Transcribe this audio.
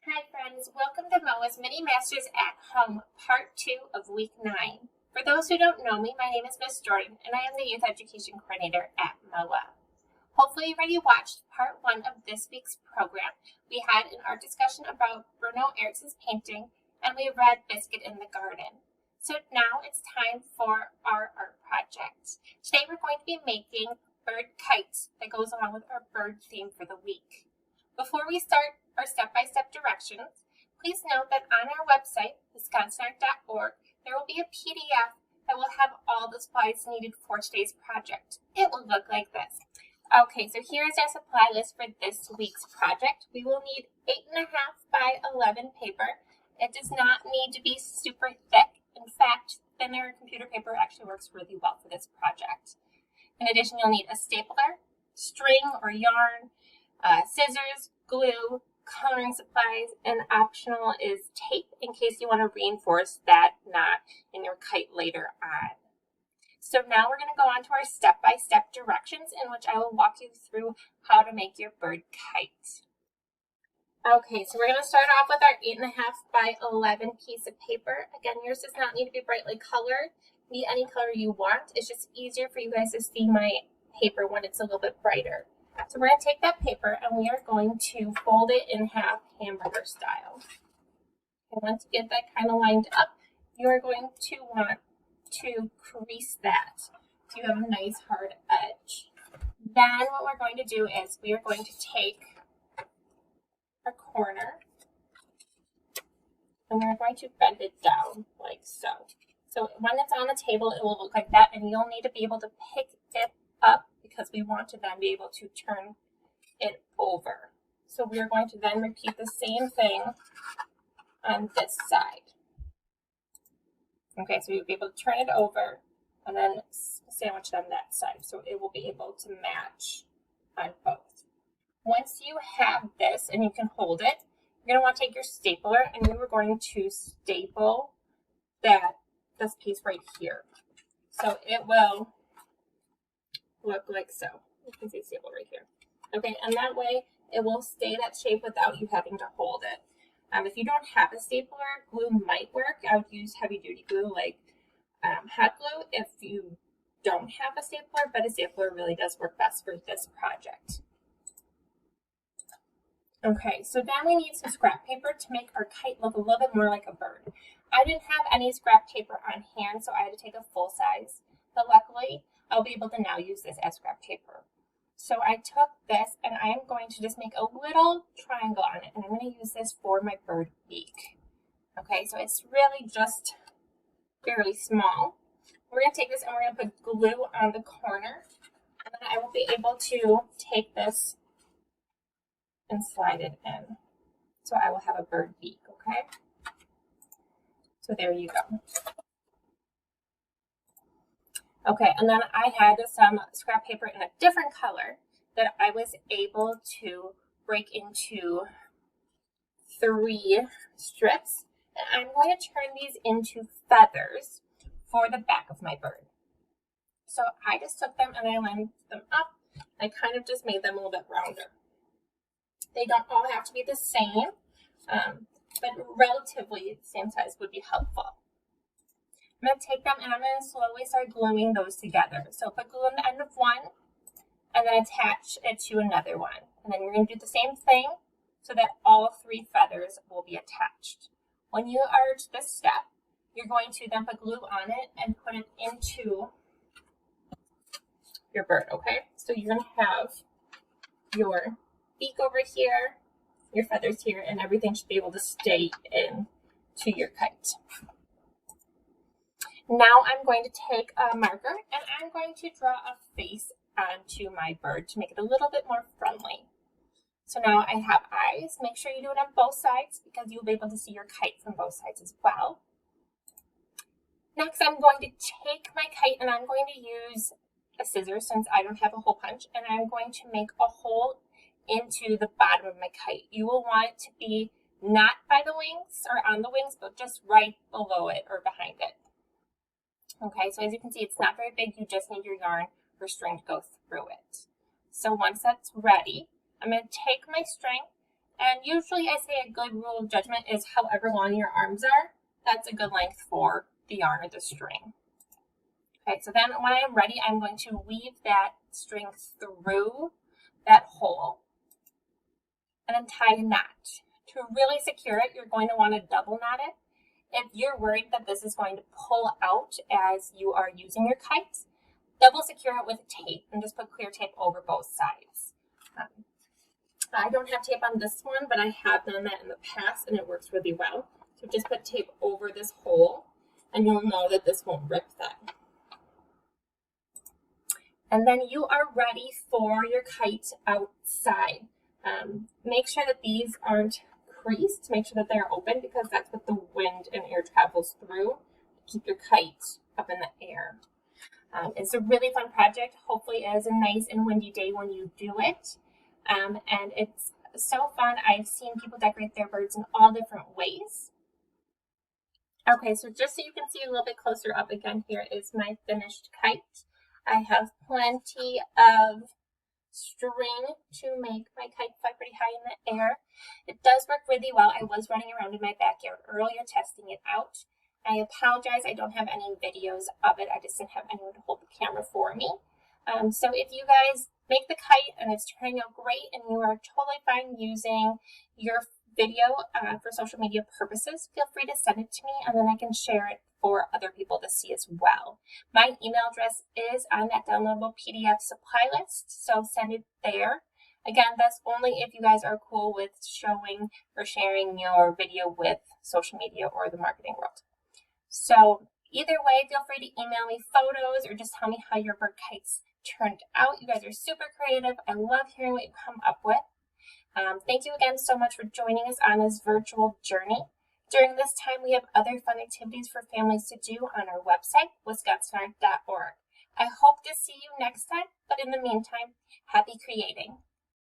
Hi friends, welcome to MOA's Mini Masters at Home, Part 2 of Week 9. For those who don't know me, my name is Miss Jordan and I am the Youth Education Coordinator at MOA. Hopefully you already watched Part 1 of this week's program. We had an art discussion about Bruno Erickson's painting and we read Biscuit in the Garden. So now it's time for our art project. Today we're going to be making bird kites that goes along with our bird theme for the week. Before we start our step-by-step directions, please note that on our website, wisconsinart.org, there will be a PDF that will have all the supplies needed for today's project. It will look like this. Okay, so here's our supply list for this week's project. We will need 8.5 by 11 paper. It does not need to be super thick. In fact, thinner computer paper actually works really well for this project. In addition, you'll need a stapler, string or yarn, scissors, glue, coloring supplies, and optional is tape in case you want to reinforce that knot in your kite later on. So now we're going to go on to our step-by-step directions in which I will walk you through how to make your bird kite. Okay, so we're going to start off with our 8.5 by 11 piece of paper. Again, yours does not need to be brightly colored. Be any color you want. It's just easier for you guys to see my paper when it's a little bit brighter. So we're going to take that paper and we are going to fold it in half hamburger style. And once you get that kind of lined up, you are going to want to crease that so you have a nice hard edge. Then what we're going to do is we are going to take a corner and we're going to bend it down like so. So when it's on the table, it will look like that, and you'll need to be able to pick it up because we want to then be able to turn it over. So we are going to then repeat the same thing on this side. Okay, so you'll be able to turn it over and then sandwich it on that side. So it will be able to match on both. Once you have this and you can hold it, you're going to want to take your stapler and you are going to staple this piece right here. So it will look like so. You can see staple right here. Okay, and that way it will stay that shape without you having to hold it. If you don't have a stapler, glue might work. I would use heavy duty glue like hot glue if you don't have a stapler, but a stapler really does work best for this project. Okay, so then we need some scrap paper to make our kite look a little bit more like a bird. I didn't have any scrap paper on hand, so I had to take a full size, but luckily I'll be able to now use this as scrap paper. So I took this and I am going to just make a little triangle on it, and I'm going to use this for my bird beak. Okay, so it's really just fairly small. We're going to take this and we're going to put glue on the corner, and then I will be able to take this and slide it in. So I will have a bird beak, okay? So there you go. Okay, and then I had some scrap paper in a different color that I was able to break into 3 strips. And I'm going to turn these into feathers for the back of my bird. So I just took them and I lined them up. I kind of just made them a little bit rounder. They don't all have to be the same, but relatively the same size would be helpful. I'm going to take them and I'm going to slowly start gluing those together. So put glue on the end of one and then attach it to another one. And then we're going to do the same thing so that all 3 feathers will be attached. When you are to this step, you're going to then put glue on it and put it into your bird, okay? So you're going to have your beak over here, your feathers here, and everything should be able to stay in to your kite. Now I'm going to take a marker and I'm going to draw a face onto my bird to make it a little bit more friendly. So now I have eyes. Make sure you do it on both sides because you'll be able to see your kite from both sides as well. Next, I'm going to take my kite and I'm going to use a scissors since I don't have a hole punch, and I'm going to make a hole into the bottom of my kite. You will want it to be not by the wings or on the wings, but just right below it or behind it. Okay, so as you can see, it's not very big. You just need your yarn or string to go through it. So once that's ready, I'm going to take my string And usually I say a good rule of judgment is however long your arms are, that's a good length for the yarn or the string. Okay, so then when I am ready, I'm going to weave that string through that hole and then tie a knot. To really secure it, you're going to want to double knot it. If you're worried that this is going to pull out as you are using your kite, double secure it with tape and just put clear tape over both sides. I don't have tape on this one, but I have done that in the past and it works really well. So just put tape over this hole and you'll know that this won't rip that. And then you are ready for your kite outside. Make sure that these aren't creased. Make sure that they're open because that's what the wind and air travels through to keep your kite up in the air. It's a really fun project. Hopefully it is a nice and windy day when you do it. And it's so fun. I've seen people decorate their birds in all different ways. Okay, so just so you can see a little bit closer up again, here is my finished kite. I have plenty of string to make my kite fly pretty high in the air. It does work really well. I was running around in my backyard earlier testing it out. I apologize, I don't have any videos of it. I just didn't have anyone to hold the camera for me. So if you guys make the kite and it's turning out great and you are totally fine using your video for social media purposes, feel free to send it to me and then I can share it for other people to see as well. My email address is on that downloadable PDF supply list, so send it there. Again, that's only if you guys are cool with showing or sharing your video with social media or the marketing world. So either way, feel free to email me photos or just tell me how your bird kites turned out. You guys are super creative. I love hearing what you come up with. Thank you again so much for joining us on this virtual journey. During this time, we have other fun activities for families to do on our website, wisconsinart.org. I hope to see you next time, but in the meantime, happy creating.